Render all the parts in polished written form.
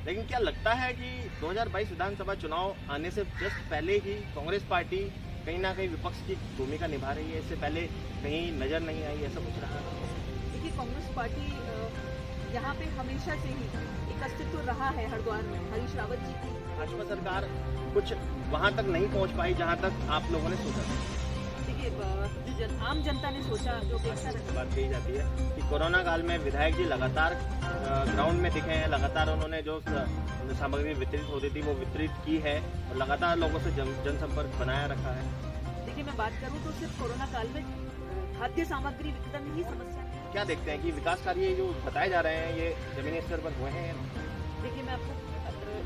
लेकिन क्या लगता है कि 2022 विधानसभा चुनाव आने से जस्ट पहले ही कांग्रेस पार्टी कहीं ना कहीं विपक्ष की भूमिका निभा रही है? इससे पहले कहीं नजर नहीं आई, ऐसा कुछ रहा? देखिए, कांग्रेस पार्टी यहाँ पे हमेशा से ही एक अस्तित्व रहा है हरिद्वार में। हरीश रावत जी की भाजपा सरकार कुछ वहां तक नहीं पहुंच पाई जहां तक आप लोगों ने सोचा था। देखिए, जो आम जनता ने सोचा, जो अपेक्षा रखी, बात कही जाती है कि कोरोना काल में विधायक जी लगातार ग्राउंड में दिखे हैं, लगातार उन्होंने जो सामग्री वितरित होती थी वो वितरित की है और लगातार लोगों से जनसंपर्क बनाया रखा है। देखिए, मैं बात करूं तो सिर्फ कोरोना काल में खाद्य सामग्री वितरण ही समस्या है। क्या देखते हैं कि विकास कार्य जो बताए जा रहे हैं ये जमीनी स्तर पर हुए हैं? देखिए, मैं आपको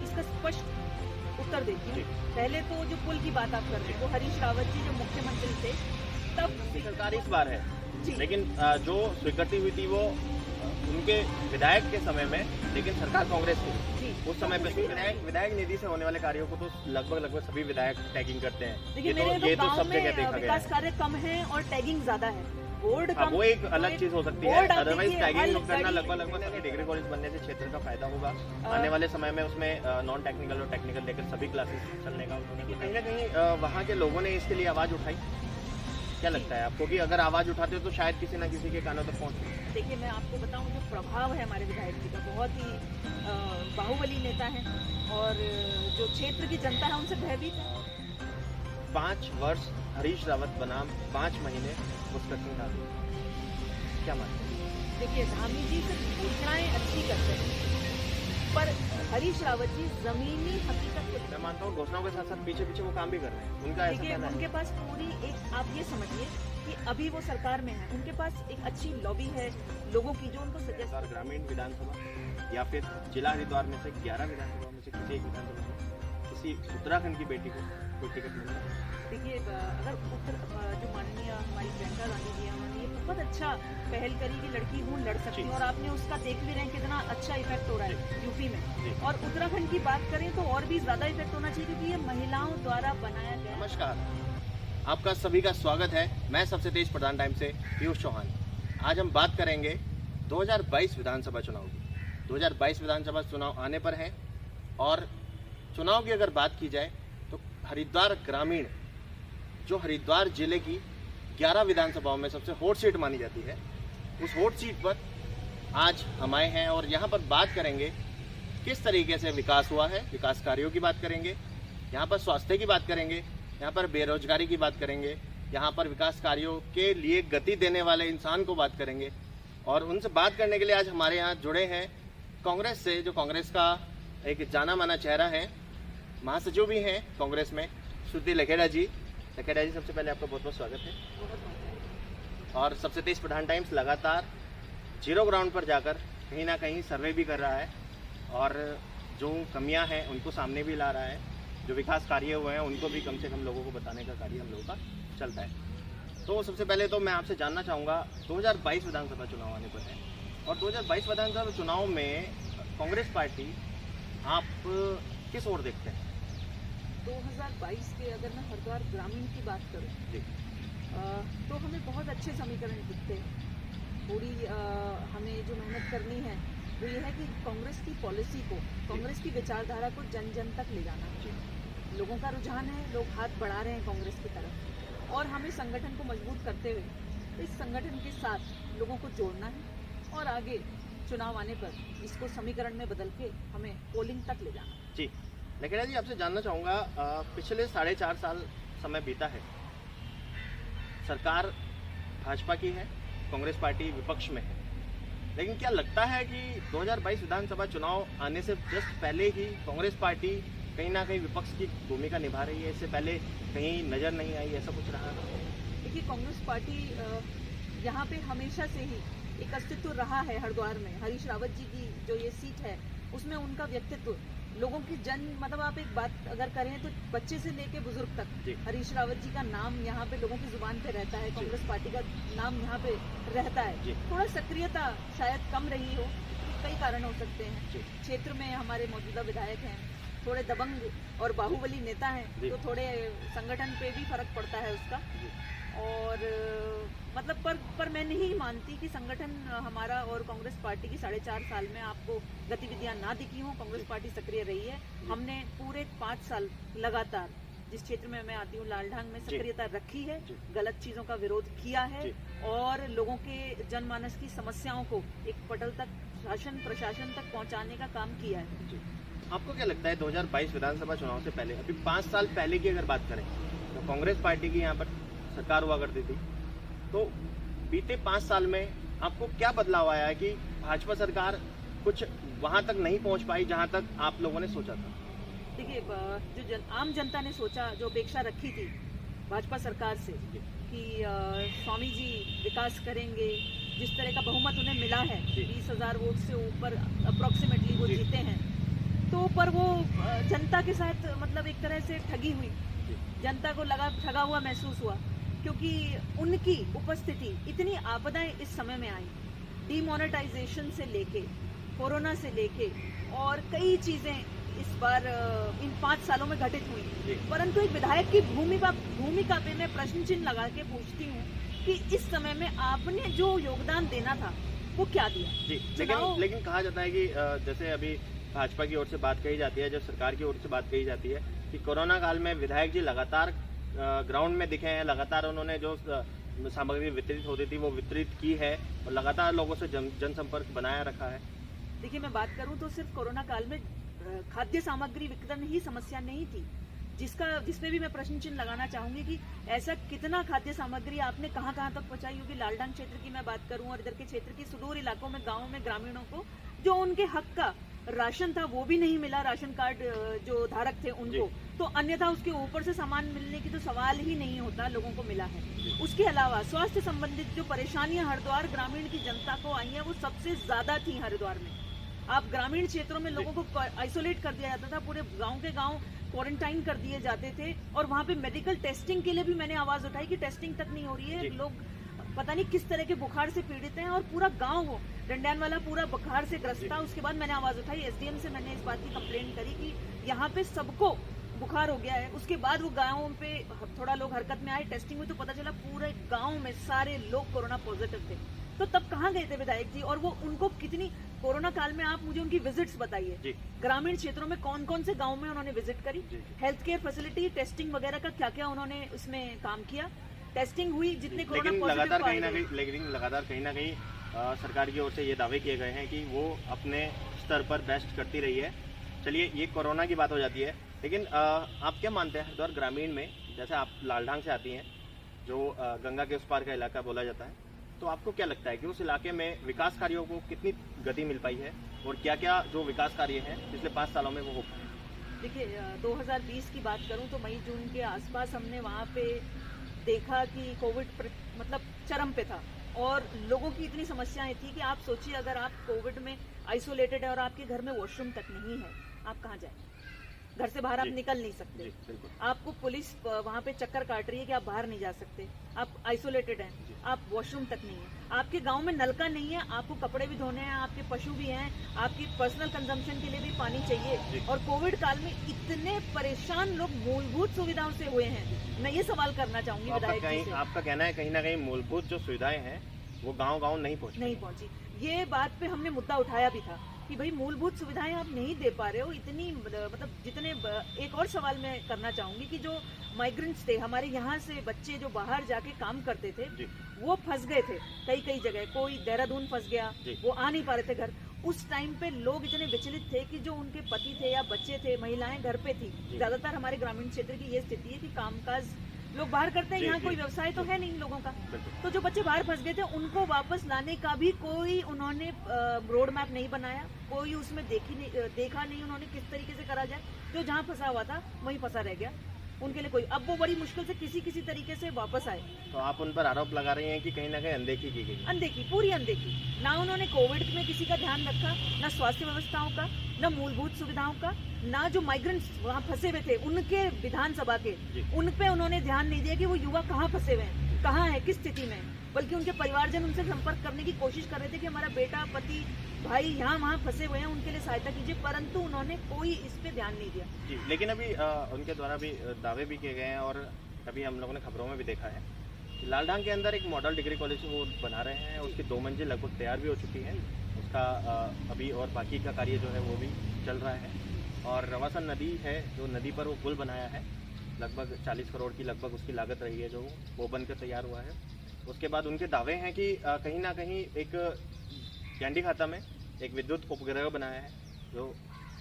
इसका स्पष्ट उत्तर देती हूँ। पहले तो जो पुल की बात आप कर रहे हैं, वो हरीश रावत जी जो मुख्यमंत्री थे तब सरकार इस बार है जी, लेकिन जो स्वीकृति हुई थी वो उनके विधायक के समय में, लेकिन सरकार कांग्रेस की जी, उस समय पे विधायक निधि से होने वाले कार्यों को तो लगभग सभी विधायक टैगिंग करते हैं। देखिए, ये मेरे तो गांव सब जगह में देखा गया विकास है। कार्य कम है और टैगिंग ज्यादा है। बोर्ड हाँ, कम, वो एक अलग चीज हो सकती है। अदरवाइज टैगिंग करना गाड़ी- लगभग डिग्री कॉलेज बनने से क्षेत्र का फायदा होगा। आने वाले समय में उसमें नॉन टेक्निकल और टेक्निकल लेकर सभी क्लासेस चलने का उन्होंने कहीं ना कहीं वहाँ के लोगों ने इसके लिए आवाज उठाई। क्या लगता है आपको कि अगर आवाज उठाते हो तो शायद किसी न किसी के कानों तक पहुँचे? देखिए, मैं आपको बताऊं, जो प्रभाव है हमारे विधायक जी का, बहुत ही बाहुबली नेता है और जो क्षेत्र की जनता है उनसे भयभीत है। 5 वर्ष हरीश रावत बनाम 5 महीने मुस्कुर सिंह धामी, क्या मानते हैं? देखिए, धामी जी सिर्फ घोषणाएं अच्छी करते हैं, पर हरीश रावत जी जमीनी हकीकत को मैं मानता हूँ घोषणाओं के साथ साथ पीछे पीछे वो काम भी कर रहे हैं। उनका ऐसा देखिए, कहना है। उनके पास पूरी एक, आप ये समझिए कि अभी वो सरकार में है, उनके पास एक अच्छी लॉबी है लोगों की जो उनको सजेस्ट। और ग्रामीण विधानसभा या फिर जिला हरिद्वार में से 11 विधानसभा में से किसी एक विधानसभा में किसी उत्तराखंड की बेटी को कोई टिकट मिलता है? देखिए, अगर जो माननीय हमारी प्रियंका गांधी जी हैं, उन्होंने ये बहुत अच्छा पहल करी कि लड़की हूँ लड़ सकती हूँ, और आपने उसका देख भी रहे हैं कितना अच्छा इफेक्ट हो रहा है यूपी में। और उत्तराखंड की बात करें तो और भी ज्यादा इफेक्ट होना चाहिए, क्योंकि ये महिलाओं द्वारा बनाया गया। नमस्कार, आपका सभी का स्वागत है। मैं सबसे तेज प्रधान टाइम से पीयूष चौहान। आज हम बात करेंगे 2022 विधानसभा चुनाव की। 2022 विधानसभा चुनाव आने पर है और चुनाव की अगर बात की जाए तो हरिद्वार ग्रामीण, जो हरिद्वार जिले की 11 विधानसभाओं में सबसे हॉट सीट मानी जाती है, उस हॉट सीट पर आज हम आए हैं और यहाँ पर बात करेंगे किस तरीके से विकास हुआ है, विकास कार्यों की बात करेंगे, यहाँ पर स्वास्थ्य की बात करेंगे, यहाँ पर बेरोजगारी की बात करेंगे, यहाँ पर विकास कार्यों के लिए गति देने वाले इंसान को बात करेंगे। और उनसे बात करने के लिए आज हमारे यहाँ जुड़े हैं कांग्रेस से, जो कांग्रेस का एक जाना माना चेहरा है, महासचिव भी हैं कांग्रेस में, श्रुति लखेड़ा जी। लखेड़ा जी, सबसे पहले आपका बहुत बहुत स्वागत है। और सबसे तेज प्रधान टाइम्स लगातार जीरो ग्राउंड पर जाकर कहीं ना कहीं सर्वे भी कर रहा है और जो कमियां हैं उनको सामने भी ला रहा है, जो विकास कार्य हुए हैं उनको भी कम से कम लोगों को बताने का कार्य हम लोगों का चलता है। तो सबसे पहले तो मैं आपसे जानना चाहूँगा, 2022 विधानसभा चुनाव आने पर है और 2022 विधानसभा चुनाव में कांग्रेस पार्टी आप किस ओर देखते हैं? 2022 के अगर मैं हरिद्वार ग्रामीण की बात करूं जी, तो हमें बहुत अच्छे समीकरण दिखते हैं। थोड़ी हमें जो मेहनत करनी है वो ये है कि कांग्रेस की पॉलिसी को, कांग्रेस की विचारधारा को जन जन तक ले जाना है। लोगों का रुझान है, लोग हाथ बढ़ा रहे हैं कांग्रेस की तरफ, और हमें संगठन को मजबूत करते हुए इस संगठन के साथ लोगों को जोड़ना है और आगे चुनाव आने पर इसको समीकरण में बदल के हमें पोलिंग तक ले जाना है। जी। लखेड़ा जी, आपसे जानना चाहूँगा, पिछले 4.5 साल समय बीता है, सरकार भाजपा की है, कांग्रेस पार्टी विपक्ष में है, लेकिन क्या लगता है कि 2022 विधानसभा चुनाव आने से जस्ट पहले ही कांग्रेस पार्टी कहीं ना कहीं विपक्ष की भूमिका निभा रही है? इससे पहले कहीं नजर नहीं आई, ऐसा कुछ रहा? देखिए, कांग्रेस पार्टी यहाँ पे हमेशा से ही एक अस्तित्व रहा है हरिद्वार में। हरीश रावत जी की जो ये सीट है उसमें उनका व्यक्तित्व, लोगों की मतलब आप एक बात अगर करें तो बच्चे से लेके बुजुर्ग तक हरीश रावत जी का नाम यहाँ पे लोगों की जुबान पे रहता है, कांग्रेस पार्टी का नाम यहाँ पे रहता है। थोड़ा सक्रियता शायद कम रही हो, कई कारण हो सकते हैं। क्षेत्र में हमारे मौजूदा विधायक हैं, थोड़े दबंग और बाहुबली नेता हैं, तो थोड़े संगठन पे भी फर्क पड़ता है उसका। और मतलब पर मैं नहीं मानती कि संगठन हमारा और कांग्रेस पार्टी की 4.5 साल में आपको गतिविधियां ना दिखी हों। कांग्रेस पार्टी सक्रिय रही है। हमने पूरे 5 साल लगातार जिस क्षेत्र में मैं आती हूँ लालढांग में सक्रियता रखी है, गलत चीजों का विरोध किया है और लोगों के जनमानस की समस्याओं को एक पटल तक शासन प्रशासन तक पहुंचाने का काम किया है। आपको क्या लगता है 2022 विधानसभा चुनाव से पहले, अभी 5 साल पहले की अगर बात करें तो कांग्रेस पार्टी की यहाँ पर सरकार हुआ करती थी, तो बीते 5 साल में आपको क्या बदलाव आया है कि भाजपा सरकार कुछ वहां तक नहीं पहुंच पाई जहां तक आप लोगों ने सोचा था? देखिए, जो आम जनता ने सोचा, जो अपेक्षा रखी थी भाजपा सरकार से कि स्वामी जी विकास करेंगे, जिस तरह का बहुमत उन्हें मिला है 20,000 वोट से ऊपर अप्रोक्सीमेटली वो जीते हैं, तो पर वो जनता के साथ मतलब एक तरह से ठगी हुई। जनता को लगा ठगा हुआ महसूस हुआ, क्योंकि उनकी उपस्थिति, इतनी आपदाएं इस समय में आई, डीमोनेटाइजेशन से लेके कोरोना से लेके और कई चीजें इस बार इन 5 सालों में घटित हुई, परंतु एक विधायक की भूमिका पे मैं प्रश्न चिन्ह लगा के पूछती हूँ कि इस समय में आपने जो योगदान देना था वो क्या दिया? जी, लेकिन कहा जाता है कि जैसे अभी भाजपा की ओर से बात कही जाती है, जो सरकार की ओर से बात कही जाती है कि कोरोना काल में विधायक जी लगातार ग्राउंड में दिखे हैं, लगातार उन्होंने जो सामग्री वितरित होती थी वो वितरित की है और लगातार लोगों से जनसंपर्क बनाया रखा है। देखिए, मैं बात करूं तो सिर्फ कोरोना काल में खाद्य सामग्री वितरण ही समस्या नहीं थी, जिसमें भी मैं प्रश्न चिन्ह लगाना चाहूंगी कि ऐसा कितना खाद्य सामग्री आपने कहां तक पहुंचाई होगी। लालढांग क्षेत्र की मैं बात करूं और इधर के क्षेत्र की सुदूर इलाकों में, गाँव में ग्रामीणों को जो उनके हक का राशन था वो भी नहीं मिला, राशन कार्ड जो धारक थे उनको, तो अन्यथा उसके ऊपर से सामान मिलने की तो सवाल ही नहीं होता, लोगों को मिला है। उसके अलावा स्वास्थ्य संबंधित जो परेशानियां हरिद्वार ग्रामीण की जनता को आई हैं वो सबसे ज्यादा थी हरिद्वार में। आप ग्रामीण क्षेत्रों में लोगों को आइसोलेट कर दिया जाता था, पूरे गांव के गांव क्वारंटाइन कर दिए जाते थे और वहां पे मेडिकल टेस्टिंग के लिए भी मैंने आवाज उठाई कि टेस्टिंग तक नहीं हो रही है, लोग पता नहीं किस तरह के बुखार से पीड़ित हैं और पूरा गांव हो डंडियान वाला पूरा बुखार से ग्रस्त था। उसके बाद मैंने आवाज उठाई, एसडीएम से मैंने इस बात की कंप्लेंट करी कि यहाँ पे सबको बुखार हो गया है। उसके बाद वो गाँव पे थोड़ा लोग हरकत में आए, टेस्टिंग हुई तो पता चला पूरे गाँव में सारे लोग कोरोना पॉजिटिव थे। तो तब कहाँ गए थे विधायक जी? और वो उनको कितनी कोरोना काल में आप मुझे उनकी विजिट्स बताइए, ग्रामीण क्षेत्रों में कौन कौन से गाँव में उन्होंने विजिट करी, हेल्थ केयर फैसिलिटी टेस्टिंग वगैरह का क्या क्या उन्होंने उसमें काम किया, टेस्टिंग हुई जितने कोरोना लेकिन लगातार कहीं ना कहीं सरकार की ओर से ये दावे किए गए हैं कि वो अपने स्तर पर बेस्ट करती रही है। चलिए, ये कोरोना की बात हो जाती है, लेकिन आप क्या मानते हैं हरिद्वार ग्रामीण में, जैसे आप लालढांग से आती हैं जो गंगा के उस पार का इलाका बोला जाता है, तो आपको क्या लगता है कि उस इलाके में विकास कार्यों को कितनी गति मिल पाई है और क्या क्या जो विकास कार्य हैं पिछले 5 सालों में वो हो पाए? देखिए, 2020 की बात करूं तो मई जून के आसपास हमने वहाँ पे देखा कि कोविड मतलब चरम पे था और लोगों की इतनी समस्याएं थी कि आप सोचिए, अगर आप कोविड में आइसोलेटेड है और आपके घर में वॉशरूम तक नहीं है, आप कहाँ जाए? घर से बाहर आप निकल नहीं सकते, आपको पुलिस वहाँ पे चक्कर काट रही है कि आप बाहर नहीं जा सकते, आप आइसोलेटेड हैं, आप वॉशरूम तक नहीं है, आपके गांव में नलका नहीं है, आपको कपड़े भी धोने हैं, आपके पशु भी हैं, आपकी पर्सनल कंजम्पशन के लिए भी पानी चाहिए। और कोविड काल में इतने परेशान लोग मूलभूत सुविधाओं से हुए हैं। मैं ये सवाल करना चाहूंगी विधायक जी से, आपका कहना है कहीं ना कहीं मूलभूत जो सुविधाएं हैं वो गाँव नहीं पहुंची। ये बात पे हमने मुद्दा उठाया भी था कि भाई मूलभूत सुविधाएं आप नहीं दे पा रहे हो इतनी, मतलब जितने। एक और सवाल मैं करना चाहूंगी कि जो माइग्रेंट्स थे हमारे यहाँ से, बच्चे जो बाहर जाके काम करते थे वो फंस गए थे कई जगह, कोई देहरादून फंस गया, वो आ नहीं पा रहे थे घर। उस टाइम पे लोग इतने विचलित थे कि जो उनके पति थे या बच्चे थे, महिलाएं घर पे थी। ज्यादातर हमारे ग्रामीण क्षेत्र की ये स्थिति है कि कामकाज लोग बाहर करते हैं, यहाँ कोई व्यवसाय तो है नहीं लोगों का। तो जो बच्चे बाहर फंस गए थे उनको वापस लाने का भी कोई उन्होंने रोड मैप नहीं बनाया, कोई उसमें देखा नहीं उन्होंने किस तरीके से करा जाए। जो जहाँ फंसा हुआ था वहीं फंसा रह गया, उनके लिए कोई, अब वो बड़ी मुश्किल से किसी तरीके से वापस आए। तो आप उन पर आरोप लगा रही हैं कि कहीं ना कहीं अनदेखी की गई? अनदेखी, पूरी अनदेखी। ना उन्होंने कोविड में किसी का ध्यान रखा, ना स्वास्थ्य व्यवस्थाओं का, ना मूलभूत सुविधाओं का, ना जो माइग्रेंट्स वहाँ फंसे हुए थे उनके विधानसभा के, उन पे उन्होंने ध्यान नहीं दिया कि वो युवा कहाँ फंसे हुए हैं, कहाँ है, किस स्थिति में। बल्कि उनके परिवारजन उनसे संपर्क करने की कोशिश कर रहे थे कि हमारा बेटा, पति, भाई यहाँ वहाँ फंसे हुए हैं, उनके लिए सहायता कीजिए, परंतु उन्होंने कोई इस पे ध्यान नहीं दिया। जी, लेकिन अभी उनके द्वारा भी दावे भी किए गए हैं और अभी हम लोगों ने खबरों में भी देखा है लालढांग के अंदर एक मॉडल डिग्री कॉलेज वो बना रहे हैं, उसकी 2 मंजिल लगभग तैयार भी हो चुकी है। उसका अभी और बाकी का कार्य जो है वो भी चल रहा है। और रवासन नदी है, जो नदी पर वो पुल बनाया है, लगभग 40 करोड़ की लगभग उसकी लागत रही है, जो वो बनकर तैयार हुआ है। उसके बाद उनके दावे हैं कि कहीं ना कहीं एक कैंडी खाता में एक विद्युत उपग्रह बनाया है, जो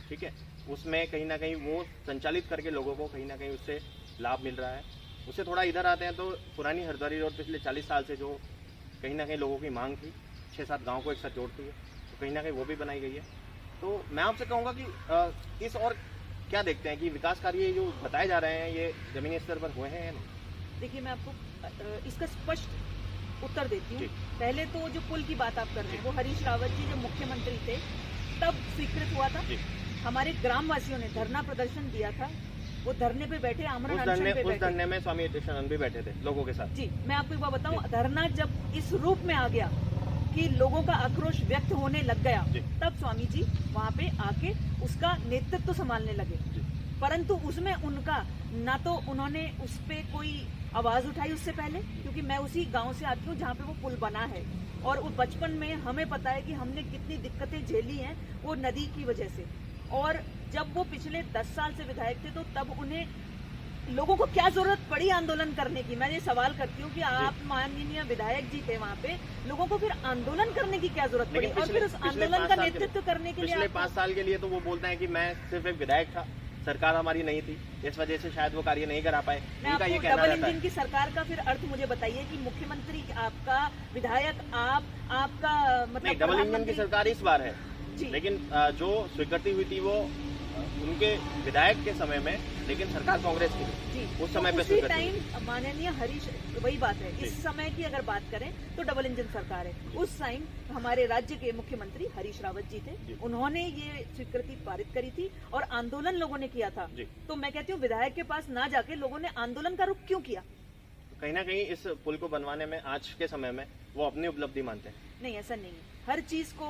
ठीक है, उसमें कहीं ना कहीं वो संचालित करके लोगों को कहीं ना कहीं उससे लाभ मिल रहा है। उससे थोड़ा इधर आते हैं तो पुरानी हरद्वारी रोड पिछले 40 साल से जो कहीं ना कहीं लोगों की मांग थी, 6-7 गाँव को एक साथ जोड़ती है, तो कहीं ना कहीं वो भी बनाई गई है। तो मैं आपसे कहूँगा कि इस और क्या देखते हैं कि विकास कार्य जो बताए जा रहे हैं ये जमीनी स्तर पर हुए हैं या नहीं? देखिए, मैं आपको इसका स्पष्ट उत्तर देती हूँ। पहले तो जो पुल की बात आप कर रहे हैं, वो हरीश रावत जी जब मुख्यमंत्री थे तब स्वीकृत हुआ था। हमारे ग्रामवासियों ने धरना प्रदर्शन दिया था, वो धरने पे बैठे, आमरण अनशन पे बैठे। उस धरने में स्वामी अच्युतानंद भी बैठे थे लोगों के साथ। जी, मैं आपको एक बात बताऊं, धरना जब इस रूप में आ गया कि लोगों का आक्रोश व्यक्त होने लग गया, तब स्वामी जी वहाँ पे आके उसका नेतृत्व संभालने लगे। परंतु उसमें उनका ना तो उन्होंने उस पे कोई आवाज उठाई उससे पहले, क्योंकि मैं उसी गांव से आती हूँ जहाँ पे वो पुल बना है, और वो बचपन में हमें पता है कि हमने कितनी दिक्कतें झेली हैं वो नदी की वजह से। और जब वो पिछले 10 साल से विधायक थे तो तब उन्हें लोगों को क्या जरूरत पड़ी आंदोलन करने की? मैं ये सवाल करती हूँ कि आप माननीय विधायक जी थे वहाँ पे, लोगों को फिर आंदोलन करने की क्या जरूरत पड़ी? और फिर उस आंदोलन का नेतृत्व करने के लिए पिछले 5 साल के लिए तो वो बोलते हैं कि मैं सिर्फ एक विधायक था, सरकार हमारी नहीं थी, इस वजह से शायद वो कार्य नहीं करा पाए। उनका ये कहना रहता है। डबल इंजन की सरकार का फिर अर्थ मुझे बताइए कि मुख्यमंत्री आपका, विधायक आपका मतलब डबल इंजन की सरकार इस बार है, लेकिन जो स्वीकृति हुई थी वो उनके विधायक के समय में, लेकिन सरकार कांग्रेस की थी उस समय पे स्वीकृति। टाइम माननीय हरीश, वही बात है, इस समय की अगर बात करें तो डबल इंजन सरकार है। उस टाइम हमारे राज्य के मुख्यमंत्री हरीश रावत जी थे, उन्होंने ये स्वीकृति पारित करी थी और आंदोलन लोगों ने किया था। तो मैं कहती हूँ विधायक के पास ना जाके लोगों ने आंदोलन का रुख क्यों किया? कहीं ना कहीं इस पुल को बनवाने में आज के समय में वो अपनी उपलब्धि मानते हैं। नहीं, ऐसा नहीं है। हर चीज को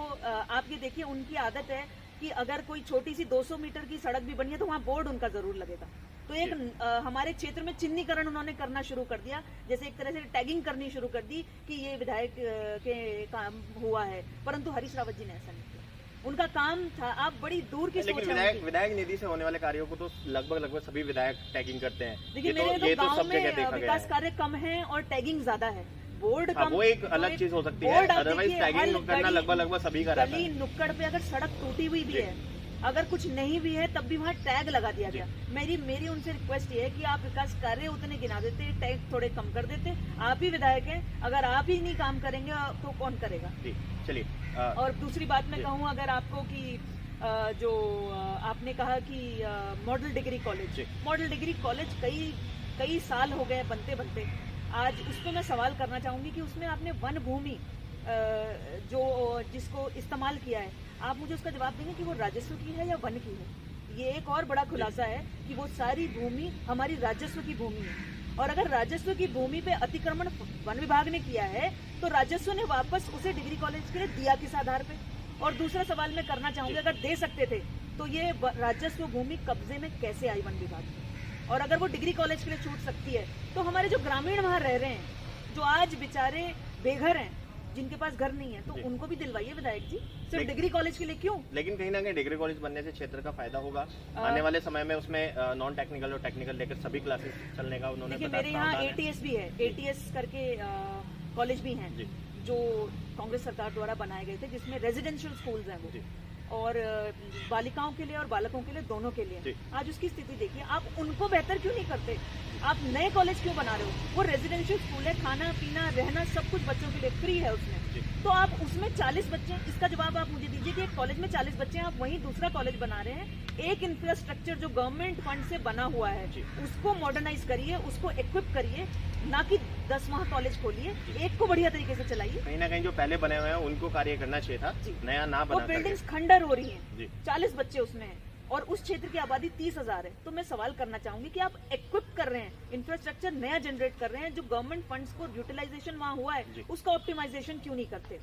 आप ये देखिए, उनकी आदत है कि अगर कोई छोटी सी 200 मीटर की सड़क भी बनी है तो वहाँ बोर्ड उनका जरूर लगेगा। तो एक हमारे क्षेत्र में चिन्हीकरण उन्होंने करना शुरू कर दिया, जैसे एक तरह से टैगिंग करनी शुरू कर दी कि ये विधायक के काम हुआ है। परंतु हरीश रावत जी ने ऐसा नहीं किया, उनका काम था। आप बड़ी दूर की सोच रहे हैं। विधायक निधि से होने वाले कार्यों को तो लगभग सभी विधायक टैगिंग करते हैं। देखिए, मेरे तो गाँव में विकास कार्य कम है और टैगिंग ज्यादा है। बोर्ड का वो एक अलग चीज हो सकती है, अदरवाइज टैगिंग करना लगभग सभी का रहता है। गली नुक्कड़ पे अगर सड़क टूटी हुई भी है, अगर कुछ नहीं भी है, तब भी वहाँ टैग लगा दिया गया। मेरी उनसे रिक्वेस्ट ये है कि आप विकास कार्य उतने गिना देते, टैग थोड़े कम कर देते। आप ही विधायक हैं, अगर आप ही नहीं काम करेंगे तो कौन करेगा? चलिए। और दूसरी बात मैं कहूँ अगर आपको कि जो आपने कहा कि मॉडल डिग्री कॉलेज कई साल हो गए बनते बनते। आज उस पर मैं सवाल करना चाहूंगी कि उसमें आपने वन भूमि जो जिसको इस्तेमाल किया है, आप मुझे उसका जवाब देंगे कि वो राजस्व की है या वन की है? ये एक और बड़ा खुलासा है कि वो सारी भूमि हमारी राजस्व की भूमि है, और अगर राजस्व की भूमि पे अतिक्रमण वन विभाग ने किया है तो राजस्व ने वापस उसे डिग्री कॉलेज के लिए दिया किस आधार पे? और दूसरा सवाल मैं करना चाहूंगी, अगर दे सकते थे तो ये राजस्व भूमि कब्जे में कैसे आई वन विभाग में? और अगर वो डिग्री कॉलेज के लिए छूट सकती है तो हमारे जो ग्रामीण वहाँ रह रहे हैं, जो आज बेचारे बेघर हैं, जिनके पास घर नहीं है, तो उनको भी दिलवाइए विधायक जी। सिर्फ डिग्री कॉलेज के लिए क्यों? लेकिन कहीं ना कहीं डिग्री कॉलेज बनने से क्षेत्र का फायदा होगा आने वाले समय में। उसमें नॉन टेक्निकल और टेक्निकल लेकर सभी क्लासेस चलने का उन्होंने देखिए, मेरे यहाँ ATS भी है, ATS करके कॉलेज भी हैं जो कांग्रेस सरकार द्वारा बनाए गए थे, जिसमें रेजिडेंशियल स्कूल्स हैं वो, और बालिकाओं के लिए और बालकों के लिए, दोनों के लिए। आज उसकी स्थिति देखिए, आप उनको बेहतर क्यों नहीं करते? आप नए कॉलेज क्यों बना रहे हो? वो रेजिडेंशियल स्कूल है, खाना पीना रहना सब कुछ बच्चों के लिए फ्री है उसमें। तो आप उसमें 40 बच्चे, इसका जवाब आप मुझे दीजिए कि एक कॉलेज में 40 बच्चे हैं, आप वहीं दूसरा कॉलेज बना रहे हैं। एक इंफ्रास्ट्रक्चर जो गवर्नमेंट फंड से बना हुआ है उसको मॉडर्नाइज करिए, उसको इक्विप करिए, ना कि 10 वहाँ कॉलेज खोलिए, एक को बढ़िया तरीके से चलाइए। कहीं ना कहीं जो पहले बने हुए हैं उनको कार्य करना चाहिए था, नया ना बना। वो बिल्डिंग्स खंडर हो रही है, 40 बच्चे उसमें हैं और उस क्षेत्र की आबादी 30,000 है। तो मैं सवाल करना चाहूंगी कि आप इक्विप कर रहे हैं, इंफ्रास्ट्रक्चर नया जनरेट कर रहे हैं, जो गवर्नमेंट फंड्स को यूटिलाइजेशन वहाँ हुआ है उसका ऑप्टिमाइजेशन क्यों नहीं करते?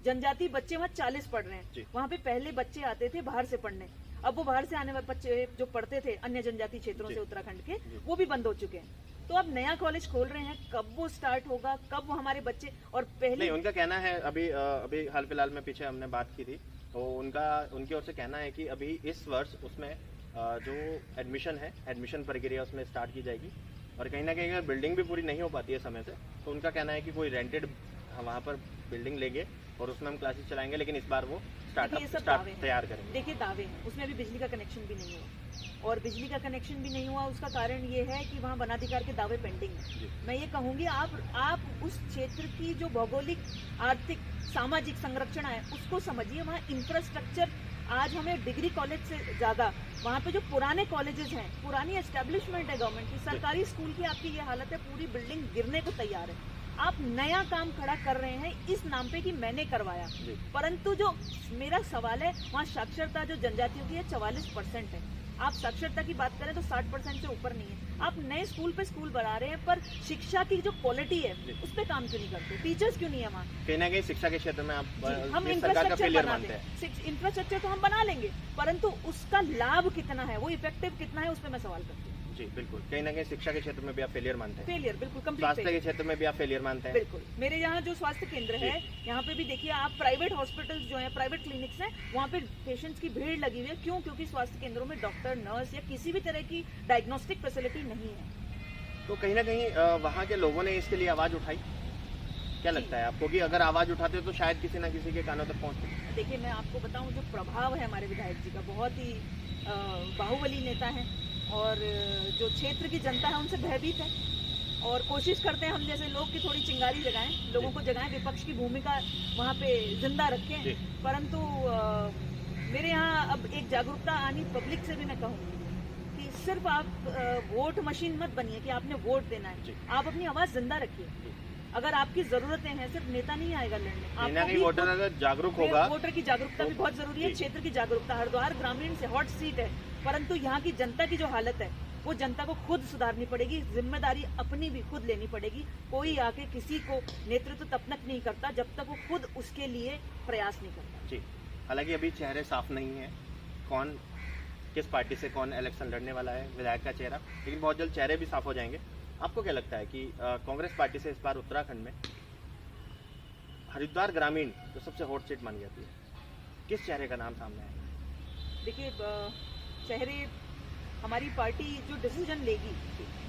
जनजाति बच्चे वहाँ 40 पढ़ रहे हैं, वहाँ पे पहले बच्चे आते थे बाहर से पढ़ने, अब वो बाहर से आने वाले बच्चे जो पढ़ते थे अन्य जनजाति क्षेत्रों से उत्तराखंड के, वो भी बंद हो चुके हैं। तो आप नया कॉलेज खोल रहे हैं, कब वो स्टार्ट होगा, कब वो हमारे बच्चे, और पहले नहीं, उनका कहना है अभी हाल फिलहाल में पीछे हमने बात की थी, तो उनकी ओर से कहना है कि अभी इस वर्ष उसमें जो एडमिशन प्रक्रिया उसमें स्टार्ट की जाएगी, और कहीं ना कहीं अगर बिल्डिंग भी पूरी नहीं हो पाती है समय से, तो उनका कहना है कि कोई रेंटेड वहाँ पर बिल्डिंग लेंगे और उसमें हम क्लासेस चलाएंगे, लेकिन इस बार वो स्टार्ट तैयार करेंगे। देखिए दावे हैं, उसमें अभी बिजली का कनेक्शन भी नहीं हुआ, और बिजली का कनेक्शन भी नहीं हुआ, उसका कारण ये है कि वहाँ वनाधिकार के दावे पेंडिंग है। मैं ये कहूँगी आप उस क्षेत्र की जो भौगोलिक, आर्थिक, सामाजिक संरक्षण है उसको समझिए। वहाँ इंफ्रास्ट्रक्चर, आज हमें डिग्री कॉलेज से ज़्यादा वहाँ पे जो पुराने कॉलेजेस हैं, पुरानी एस्टेब्लिशमेंट है गवर्नमेंट की, सरकारी स्कूल की आपकी ये हालत है, पूरी बिल्डिंग गिरने को तैयार है। आप नया काम खड़ा कर रहे हैं इस नाम पे कि मैंने करवाया, परंतु जो मेरा सवाल है, वहाँ साक्षरता जो जनजातियों की है 44% है। आप साक्षरता की बात करें तो 60% से ऊपर नहीं है। आप नए स्कूल पे स्कूल बना रहे हैं, पर शिक्षा की जो क्वालिटी है उस पे काम क्यों नहीं करते? टीचर्स क्यों नहीं है वहाँ? कहीं ना कहीं शिक्षा के क्षेत्र में आप हम इंफ्रास्ट्रक्चर बनाते हैं, इंफ्रास्ट्रक्चर तो हम बना लेंगे, परंतु उसका लाभ कितना है, वो इफेक्टिव कितना है, उस पर मैं सवाल करती हूँ। जी बिल्कुल, कहीं ना कहीं शिक्षा के क्षेत्र में भी आप फेलियर मानते हैं। फेलियर बिल्कुल, कंप्लीट स्वास्थ्य के क्षेत्र में भी आप फेलियर मानते हैं। बिल्कुल। मेरे यहाँ जो स्वास्थ्य केंद्र है, यहाँ पे भी देखिए आप, प्राइवेट हॉस्पिटल्स जो हैं, प्राइवेट क्लिनिक्स हैं, वहाँ पे पेशेंट्स की भीड़ लगी हुई है। क्यों? क्योंकि स्वास्थ्य केंद्रों में डॉक्टर, नर्स या किसी भी तरह की डायग्नोस्टिक फैसिलिटी नहीं है। तो कहीं ना कहीं वहाँ के लोगों ने इसके लिए आवाज उठाई, क्या लगता है आपको कि अगर आवाज उठाते तो शायद किसी न किसी के कानों तक पहुँचते? देखिए, मैं आपको बताऊं, जो प्रभाव है हमारे विधायक जी का, बहुत ही बाहुबली नेता है, और जो क्षेत्र की जनता है उनसे भयभीत है, और कोशिश करते हैं हम जैसे लोग की थोड़ी चिंगारी जगाएं, लोगों को जगाएं, विपक्ष की भूमिका वहाँ पे जिंदा रखें। परंतु मेरे यहाँ अब एक जागरूकता आनी, पब्लिक से भी मैं कहूँगी कि सिर्फ आप वोट मशीन मत बनिए कि आपने वोट देना है, आप अपनी आवाज जिंदा रखिए। अगर आपकी जरूरतें हैं, सिर्फ नेता नहीं आएगा लड़ने, आपको वोटर अगर जागरूक होगा, वोटर की जागरूकता भी बहुत जरूरी है, क्षेत्र की जागरूकता। हरिद्वार ग्रामीण से हॉट सीट है, परंतु यहाँ की जनता की जो हालत है वो जनता को खुद सुधारनी पड़ेगी, जिम्मेदारी अपनी भी खुद लेनी पड़ेगी। कोई आके किसी को नेतृत्व तब तक नहीं करता जब तक वो खुद उसके लिए प्रयास नहीं करता। जी, हालांकि अभी चेहरे साफ नहीं है, कौन किस पार्टी से कौन इलेक्शन लड़ने वाला है, विधायक का चेहरा, लेकिन बहुत जल्द चेहरे भी साफ हो जाएंगे। आपको क्या लगता है कि कांग्रेस पार्टी से इस बार उत्तराखंड में हरिद्वार ग्रामीण जो सबसे हॉट सीट मानी जाती है, किस चेहरे का नाम सामने है? देखिए, चेहरे, हमारी पार्टी जो डिसीजन लेगी,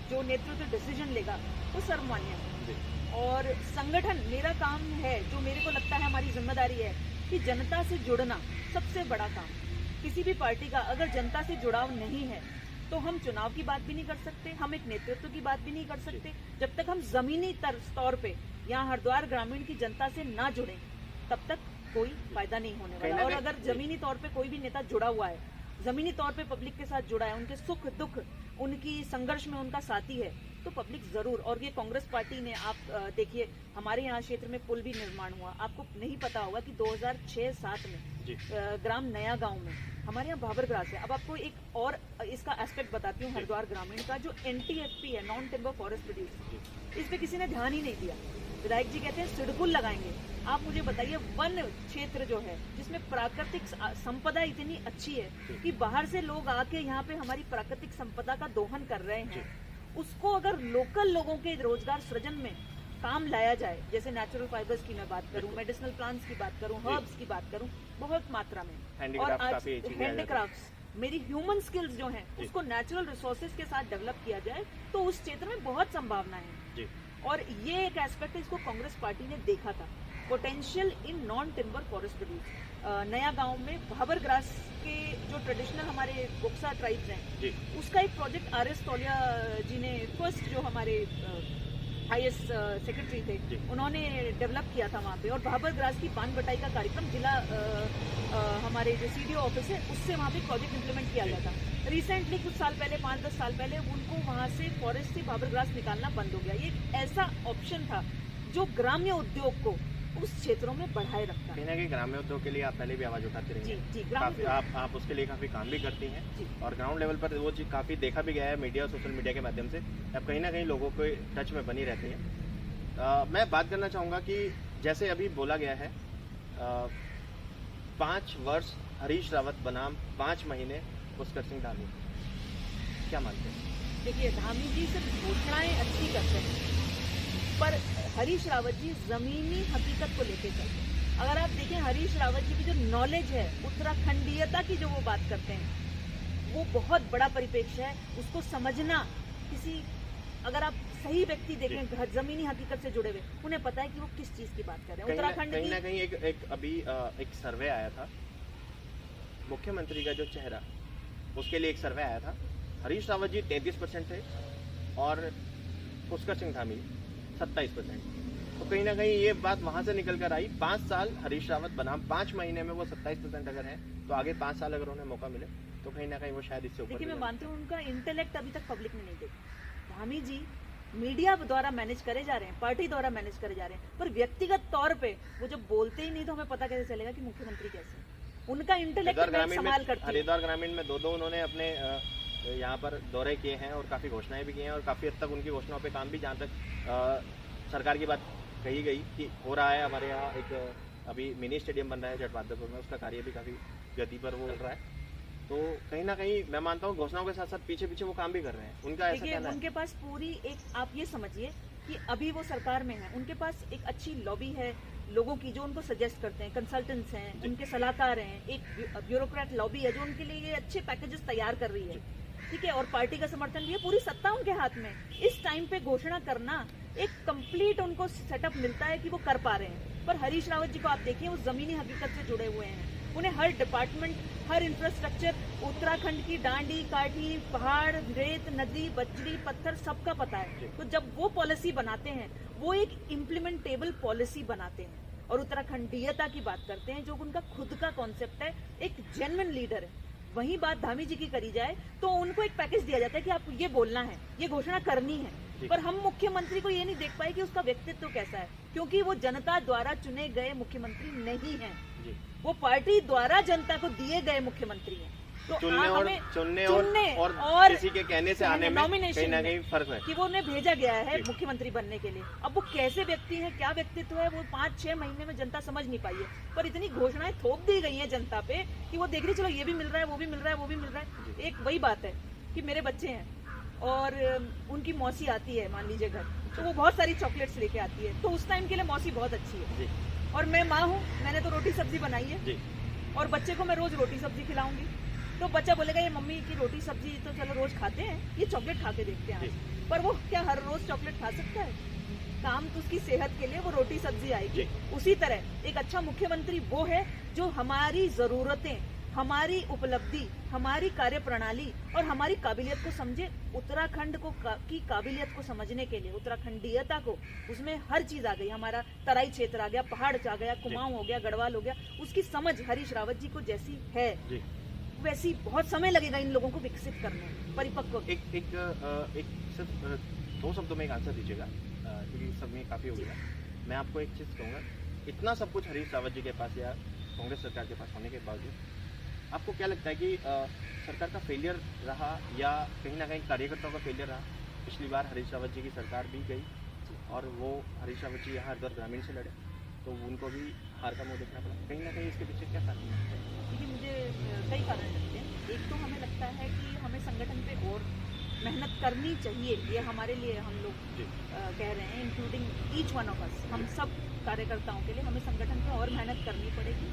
जो नेतृत्व डिसीजन लेगा, वो सर्वमान्य है। और संगठन, मेरा काम है, जो मेरे को लगता है हमारी जिम्मेदारी है कि जनता से जुड़ना सबसे बड़ा काम। किसी भी पार्टी का अगर जनता से जुड़ाव नहीं है तो हम चुनाव की बात भी नहीं कर सकते, हम एक नेतृत्व की बात भी नहीं कर सकते। जब तक हम जमीनी तौर पे यहाँ हरिद्वार ग्रामीण की जनता से ना जुड़े, तब तक कोई फायदा नहीं होने वाला। और अगर जमीनी तौर पे कोई भी नेता जुड़ा हुआ है, जमीनी तौर पे पब्लिक के साथ जुड़ा है, उनके सुख दुख, उनकी संघर्ष में उनका साथी है, तो पब्लिक जरूर। और ये कांग्रेस पार्टी ने, आप देखिए, हमारे यहाँ क्षेत्र में पुल भी निर्माण हुआ, आपको नहीं पता होगा कि 2006-07 में ग्राम नया गांव में, हमारे यहाँ भाबरग्रास है। अब आपको एक और इसका एस्पेक्ट बताती हूँ हरिद्वार ग्रामीण का, जो NTFP है, नॉन टिम्बर फॉरेस्ट प्रोड्यूस, इस पे किसी ने ध्यान ही नहीं दिया। विधायक जी कहते हैं सिडकुल लगाएंगे। आप मुझे बताइए, वन क्षेत्र जो है जिसमें प्राकृतिक संपदा इतनी अच्छी है कि बाहर से लोग आके यहाँ पे हमारी प्राकृतिक संपदा का दोहन कर रहे हैं, उसको अगर लोकल लोगों के रोजगार सृजन में काम लाया जाए, जैसे नेचुरल फाइबर्स की मैं बात करूं, मेडिसिनल प्लांट्स की बात करूं, हर्ब्स की बात करूं, बहुत मात्रा में, और आज हैंडीक्राफ्ट्स, मेरी ह्यूमन स्किल्स जो हैं उसको नेचुरल रिसोर्सेज के साथ डेवलप किया जाए, तो उस क्षेत्र में बहुत संभावना है। और ये एक एस्पेक्ट है, इसको कांग्रेस पार्टी ने देखा था, potential in non timber forest produce. नया गांव में भाबर ग्रास के जो ट्रेडिशनल हमारे बोक्सा ट्राइब्स हैं, उसका एक प्रोजेक्ट RS तौलिया जी ने, फर्स्ट जो हमारे IAS सेक्रेटरी थे, उन्होंने डेवलप किया था वहाँ पे। और भाबर ग्रास की पान बटाई का कार्यक्रम जिला हमारे जो CDO ऑफिस है उससे वहाँ पे प्रोजेक्ट इंप्लीमेंट किया गया था। रिसेंटली कुछ साल पहले, 5-10 साल पहले, उनको वहाँ से फॉरेस्ट से भाबर ग्रास निकालना बंद हो गया। ये एक ऐसा ऑप्शन था जो ग्राम्य उद्योग को उस क्षेत्रों में बढ़ाए रखता है। कि ग्राम्य उद्योग के लिए आप पहले भी आवाज उठाते रहेंगे। जी, आप उसके लिए काफी काम भी करती हैं, और ग्राउंड लेवल पर वो चीज काफी देखा भी गया है मीडिया और सोशल मीडिया के माध्यम से, आप कहीं ना कहीं लोगों को टच में बनी रहती हैं। मैं बात करना चाहूँगा कि जैसे अभी बोला गया है 5 वर्ष हरीश रावत बनाम 5 महीने पुष्कर सिंह धामी, क्या मानते हैं? देखिए धामी जी सिर्फ घोषणाएं अच्छी करते हैं, पर हरीश रावत जी जमीनी हकीकत को लेके चलते हैं। अगर आप देखें हरीश रावत जी की जो नॉलेज है, उत्तराखंडीयता की जो वो बात करते हैं, वो बहुत बड़ा परिप्रेक्ष्य है। उसको समझना किसी, अगर आप सही व्यक्ति देखें जमीनी हकीकत से जुड़े हुए, उन्हें पता है कि वो किस चीज की बात कर रहे हैं। उत्तराखंड कहीं ना कहीं एक सर्वे आया था, मुख्यमंत्री का जो चेहरा, उसके लिए एक सर्वे आया था। हरीश रावत जी 33% थे और पुष्कर सिंह धामी 27%। तो कहीं ना कहीं ये बात वहां से निकल कर आई। 5 साल हरीश रावत बनाम 5 महीने में वो 27% अगर है, तो आगे 5 साल अगर उन्हें मौका मिले तो कहीं ना कहीं वो शायद इससे ऊपर। देखिए मैं मानती हूँ उनका इंटेलेक्ट अभी तक पब्लिक ने नहीं देखा। धामी जी मीडिया द्वारा मैनेज करे जा रहे हैं, पार्टी द्वारा मैनेज करे जा रहे हैं, पर व्यक्तिगत तौर पे वो जब बोलते ही नहीं तो हमें पता कैसे चलेगा कि मुख्यमंत्री कैसे हैं। उनका इंटेलेक्ट संभाल करती है। हरिद्वार ग्रामीण में 2 उन्होंने अपने यहाँ पर दौरे किए हैं और काफी घोषणाएं भी की हैं और काफी हद तक उनकी घोषणाओं पे काम भी, जहाँ तक सरकार की बात कही गई कि हो रहा है। हमारे यहाँ एक अभी मिनी स्टेडियम बन रहा है जटवादपुर में, उसका कार्य भी काफी गति पर वो चल रहा है। तो कहीं ना कहीं मैं मानता हूँ घोषणाओं के साथ साथ पीछे पीछे वो काम भी कर रहे हैं। उनका ऐसा कहना है। उनके पास पूरी एक, आप ये समझिए कि अभी वो सरकार में है, उनके पास एक अच्छी लॉबी है लोगों की जो उनको सजेस्ट करते हैं, कंसल्टेंट्स हैं, उनके सलाहकार हैं, एक ब्यूरोक्रेट लॉबी है जो उनके लिए ये अच्छे पैकेजेस तैयार कर रही है, ठीक है, और पार्टी का समर्थन भी है, पूरी सत्ता उनके हाथ में। इस टाइम पे घोषणा करना एक कंप्लीट उनको सेटअप मिलता है कि वो कर पा रहे हैं। पर हरीश रावत जी को आप देखिए, वो जमीनी हकीकत से जुड़े हुए हैं, उन्हें हर डिपार्टमेंट, हर इंफ्रास्ट्रक्चर, उत्तराखंड की डांडी काठी, पहाड़, रेत, नदी, बजरी, पत्थर, सबका पता है। तो जब वो पॉलिसी बनाते हैं, वो एक इम्प्लीमेंटेबल पॉलिसी बनाते हैं और उत्तराखंडीयता की बात करते हैं, जो उनका खुद का कॉन्सेप्ट है, एक जेन्युइन लीडर है। वही बात धामी जी की करी जाए तो उनको एक पैकेज दिया जाता है कि आपको ये बोलना है, ये घोषणा करनी है, पर हम मुख्यमंत्री को ये नहीं देख पाए कि उसका व्यक्तित्व कैसा है, क्योंकि वो जनता द्वारा चुने गए मुख्यमंत्री नहीं हैं, वो पार्टी द्वारा जनता को दिए गए मुख्यमंत्री हैं। तो चुनने और किसी के कहने से आने में कहीं ना कहीं फर्क है कि वो उन्हें भेजा गया है मुख्यमंत्री बनने के लिए। अब वो कैसे व्यक्ति हैं, क्या व्यक्तित्व है, वो 5-6 महीने में जनता समझ नहीं पाई है, पर इतनी घोषणाएं थोप दी गई हैं जनता पे कि वो देख रही, चलो ये भी मिल रहा है, वो भी मिल रहा है, वो भी मिल रहा है। एक वही बात है कि मेरे बच्चे हैं और उनकी मौसी आती है मान लीजिए घर, तो वो बहुत सारी चॉकलेट्स लेके आती है, तो उस टाइम के लिए मौसी बहुत अच्छी है। और मैं माँ हूँ, मैंने तो रोटी सब्जी बनाई है और बच्चे को मैं रोज रोटी सब्जी खिलाऊंगी, तो बच्चा बोलेगा ये मम्मी की रोटी सब्जी तो चलो रोज खाते हैं, ये चॉकलेट खा के देखते हैं। पर वो क्या हर रोज चॉकलेट खा सकता है? काम तो उसकी सेहत के लिए वो रोटी सब्जी आएगी। उसी तरह एक अच्छा मुख्यमंत्री वो है जो हमारी जरूरतें, हमारी उपलब्धि, हमारी कार्य प्रणाली और हमारी काबिलियत को समझे। उत्तराखंड को की काबिलियत को समझने के लिए, उत्तराखंडीयता को, उसमें हर चीज आ गई, हमारा तराई क्षेत्र आ गया, पहाड़ आ गया, कुमाऊं हो गया, गढ़वाल हो गया, उसकी समझ हरीश रावत जी को जैसी है वैसी बहुत समय लगेगा इन लोगों को विकसित करने, परिपक्व। एक सिर्फ 2 शब्दों में एक आंसर दीजिएगा क्योंकि सब में काफी हो गया। मैं आपको एक चीज कहूँगा, इतना सब कुछ हरीश रावत जी के पास या कांग्रेस सरकार के पास होने के बावजूद आपको क्या लगता है कि सरकार का फेलियर रहा या कहीं ना कहीं कार्यकर्ताओं का फेलियर रहा? पिछली बार हरीश रावत जी की सरकार भी गई और वो हरीश रावत जी यहाँ हरिद्वार ग्रामीण से लड़े, तो उनको भी हार का मुंह देखना पड़ा। कहीं ना कहीं इसके पीछे क्या कारण है? देखिए मुझे कई कारण लगते हैं। एक तो हमें लगता है कि हमें संगठन पे और मेहनत करनी चाहिए, ये हमारे लिए हम लोग कह रहे हैं, including each one of us, हम सब कार्यकर्ताओं के लिए हमें संगठन पे और मेहनत करनी पड़ेगी।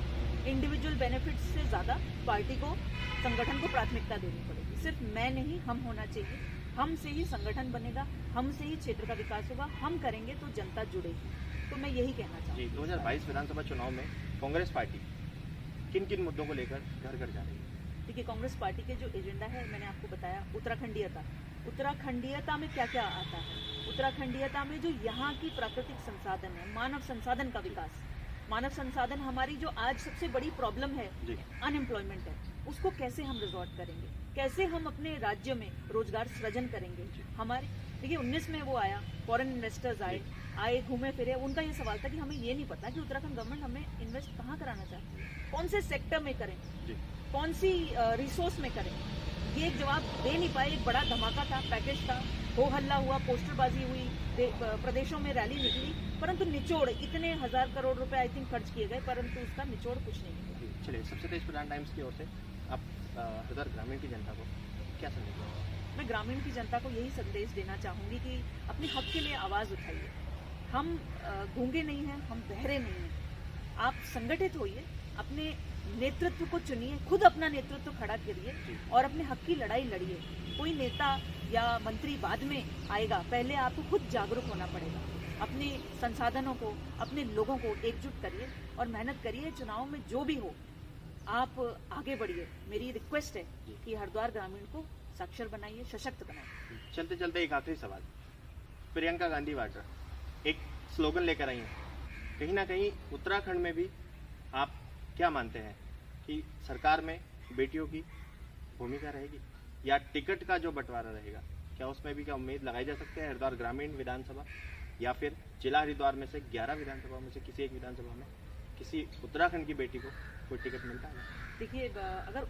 इंडिविजुअल बेनिफिट्स से ज़्यादा पार्टी को, संगठन को प्राथमिकता देनी पड़ेगी। सिर्फ मैं नहीं, हम होना चाहिए, हमसे ही संगठन बनेगा, हमसे ही क्षेत्र का विकास होगा, हम करेंगे तो जनता जुड़ेगी। तो मैं यही कहना चाहूँगी। 2022 विधानसभा चुनाव में कांग्रेस पार्टी किन किन मुद्दों को लेकर घर घर जा रही है? देखिए कांग्रेस पार्टी के जो एजेंडा है मैंने आपको बताया, उत्तराखंडीयता। उत्तराखंडीयता में क्या क्या आता है? उत्तराखंडीयता में जो यहाँ की प्राकृतिक संसाधन है, मानव संसाधन का विकास, मानव संसाधन हमारी जो आज सबसे बड़ी प्रॉब्लम है, अनएम्प्लॉयमेंट है, उसको कैसे हम रिजॉल्व करेंगे, कैसे हम अपने राज्य में रोजगार सृजन करेंगे। हमारे देखिए 19 में वो आया, फॉरेन इन्वेस्टर्स आए घूमे फिरे, उनका ये सवाल था कि हमें ये नहीं पता कि उत्तराखंड गवर्नमेंट हमें इन्वेस्ट कहाँ कराना चाहती है, कौन से सेक्टर में करें, कौन सी रिसोर्स में करें, ये एक जवाब दे नहीं पाए। एक बड़ा धमाका था, पैकेज था, हो हल्ला हुआ, पोस्टरबाजी हुई, प्रदेशों में रैली निकली, परंतु निचोड़ इतने 1000 करोड़ रुपए आई थिंक खर्च किए गए, परंतु उसका निचोड़ कुछ नहीं निकला। चलिए, सबसे तेज प्रधान टाइम्स की ओर से आप हरिद्वार ग्रामीण की जनता को क्या संदेश देंगे? मैं ग्रामीण की जनता को यही संदेश देना चाहूँगी कि अपने हक के लिए आवाज़ उठाइए। हम गूंगे नहीं हैं, हम बहरे नहीं हैं। आप संगठित होइए, अपने नेतृत्व को चुनिए, खुद अपना नेतृत्व खड़ा करिए और अपने हक की लड़ाई लड़िए। कोई नेता या मंत्री बाद में आएगा, पहले आपको खुद जागरूक होना पड़ेगा। अपने संसाधनों को, अपने लोगों को एकजुट करिए और मेहनत करिए। चुनाव में जो भी हो, आप आगे बढ़िए। मेरी रिक्वेस्ट है कि हरिद्वार ग्रामीण को साक्षर बनाइए, सशक्त बनाइए। चलते चलते एक आखिरी सवाल, प्रियंका गांधी वाड्रा एक स्लोगन लेकर आई हैं, कहीं ना कहीं उत्तराखंड में भी आप क्या मानते हैं कि सरकार में बेटियों की भूमिका रहेगी या टिकट का जो बंटवारा रहेगा, क्या उसमें भी क्या उम्मीद लगाई जा सकती है? हरिद्वार ग्रामीण विधानसभा या फिर जिला हरिद्वार में से 11 विधानसभा में से किसी एक विधानसभा में किसी उत्तराखंड की बेटी को कोई टिकट मिलता है? देखिए, अगर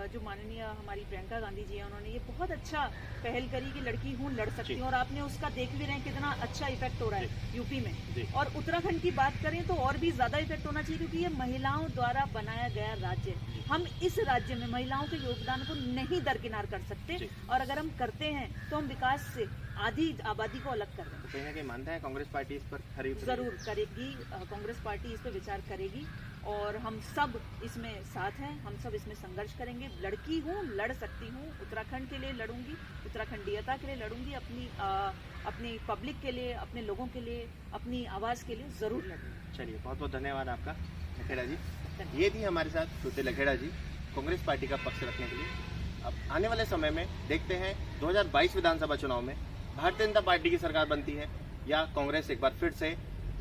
जो माननीय हमारी प्रियंका गांधी जी हैं, उन्होंने ये बहुत अच्छा पहल करी कि लड़की हूँ लड़ सकती हूँ, और आपने उसका देख भी रहे हैं कितना अच्छा इफेक्ट हो रहा है यूपी में। और उत्तराखंड की बात करें तो और भी ज्यादा इफेक्ट होना चाहिए, क्योंकि ये महिलाओं द्वारा बनाया गया राज्य है। हम इस राज्य में महिलाओं के योगदान को नहीं दरकिनार कर सकते, और अगर हम करते हैं तो हम विकास से आधी आबादी को अलग कर रहे हैं। तो कहीं ना कहीं मानते हैं कांग्रेस पार्टी इस पर खरी उतरेगी? जरूर करेगी, कांग्रेस पार्टी इस पर विचार करेगी और हम सब इसमें साथ हैं। हम सब इसमें संघर्ष करेंगे। लड़की हूँ, लड़ सकती हूँ, उत्तराखंड के लिए लड़ूंगी, उत्तराखंडीयता के लिए लड़ूंगी, अपनी पब्लिक के लिए, अपने लोगों के लिए, अपनी आवाज़ के लिए ज़रूर लड़ूंगी। चलिए, बहुत बहुत धन्यवाद आपका लखेड़ा जी। ये थी हमारे साथ श्रुति लखेड़ा जी, कांग्रेस पार्टी का पक्ष रखने के लिए। अब आने वाले समय में देखते हैं 2022 विधानसभा चुनाव में भारतीय जनता पार्टी की सरकार बनती है या कांग्रेस एक बार फिर से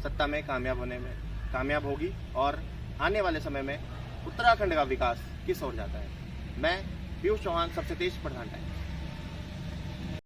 सत्ता में कामयाब होगी, और आने वाले समय में उत्तराखंड का विकास किस ओर जाता है। मैं पीयूष चौहान, सबसे तेज प्रधान टाइम्स।